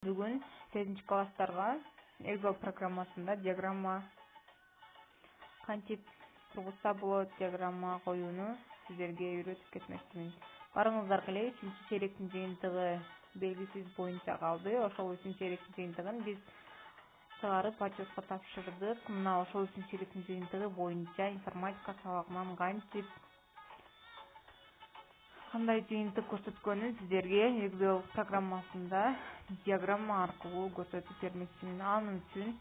Бүгін 8 класстарға Excel программасында диаграмма кантип тургузса болот диаграмма коюуну сиздерге үйрөтүп кетмекчимин. Барыңыздарга эле 3 чейректин жыйынтыгы белгисиз боюнча калды. Ошол 3 чейректин жыйынтыгын биз чыгарып отчетко тапшырдык. Мына ошол 3 чейректин жыйынтыгы боюнча информатика сабагынан кандай жыйынтык көрсөткөнүн сиздерге Excel программасында диаграмма аркылуу көрсөтүп бермекчимин. Анын үчүн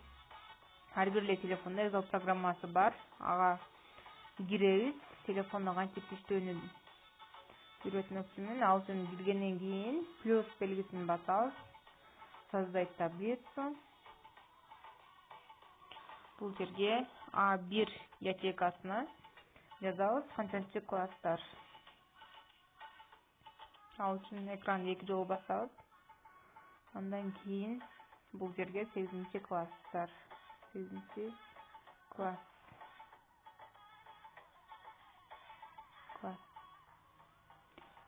ар бир эле телефондо Excel программасы бар. Ага киребиз. Телефондо кантип иштөөнү үйрөтмөкчүмүн. Ал үчүн киргенден кийин плюс белгисин басабыз. Создать таблицу. Бул жерге А1 ячейкасына жазабыз канчанчы класстар. Ал үчүн экранды 2 жолу басабыз. Андан кийин бул жерге 8 класстар. 8 класс.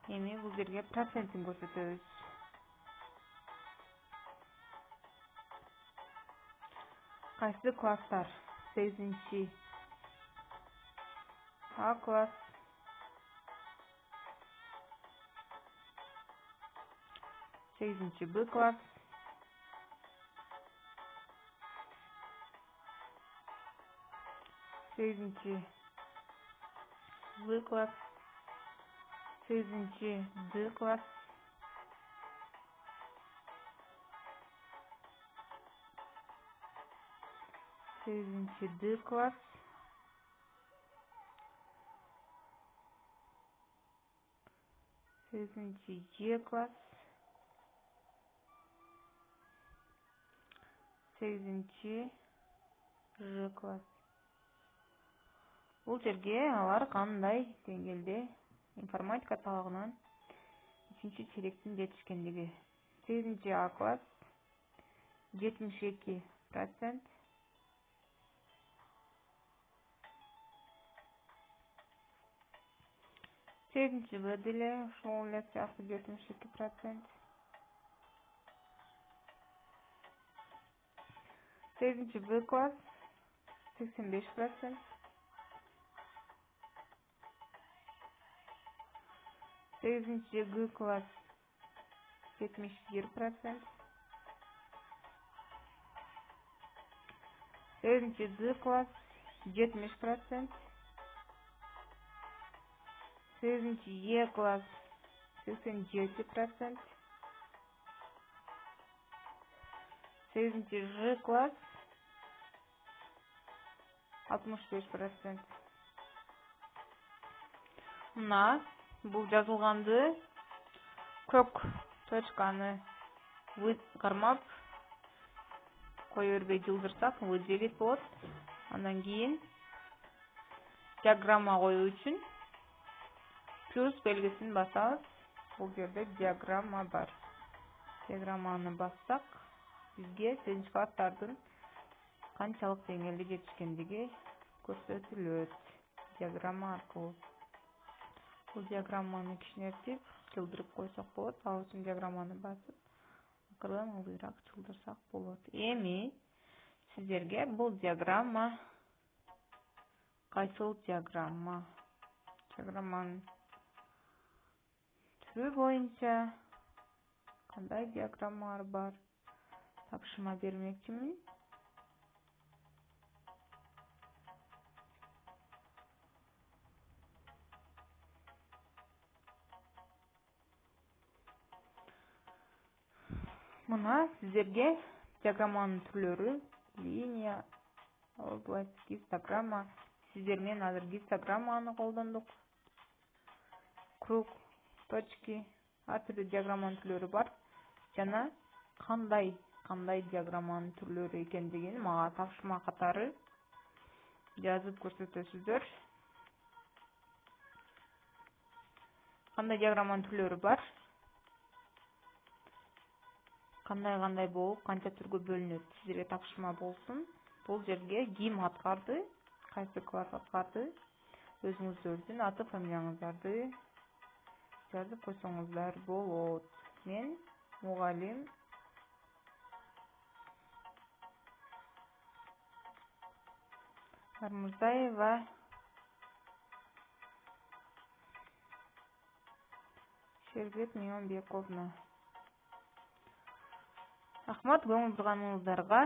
Эми бул жерге процентин көрсөтөбүз. Кайсы класстар? 8 А класс, 8 Б класс, 8 В класс, 8 Д класс, 8 Д класс, 8 Е класс, 8 Ж класс. Бул жерге алар кандай деңгээлде информатика сабагынан 3 чейректин жетишкендиги. 8 А класс 72%, 8 Б деле ошол эле сыяктуу 72%, 8 Б класс 85%, 8 Г класс 71%, 8 Д класс 70%, 8 Е класс 87%, 8 Ж класс 65%. Мына бул жазылганды көк точканы кармап кое бербей жылдырсак, выделить болот. Андан кийин диаграмма коюу үчүн плюс белгисин басабыз. Бул жерде диаграмма бар. Диаграмманы бассак, бизге 8 класстардын канчалык деңгээлде жетишкендиги көрсөтүлөт диаграмма аркылуу. Бул диаграмманы кичинертип жылдырып койсок болот. Ал үчүн диаграмманы басып, акырын ылдыйраак жылдырсак болот. Эми сиздерге бул диаграмма кайсыл диаграмма? Диаграмманын түрү боюнча кандай диаграммалар бар? Тапшырма бермекчимин. Мына сиздерге диаграмманын түрлөрү: линия, область, гистограмма. Сиздер менен азыр гистограмманы колдондук. Круг, точки, ар түрдүү диаграмманын түрлөрү бар. Жана кандай диаграмманын түрлөрү экендигин мага тапшырма катары жазып көрсөтөсүздөр. Кандай диаграмманын түрлөрү бар? Кандай болуп, канча түргө бөлүнөт? Сиздерге тапшырма болсун. Бул жерге ким аткарды, кайсы класс аткарды, өзүңүздөрдүн аты фамилияңыздарды жазып койсоңуздар болот. Мен мугалим Армурзаева, Шербет Мейонбековна. Рахмат көңүл бурганыңыздарга.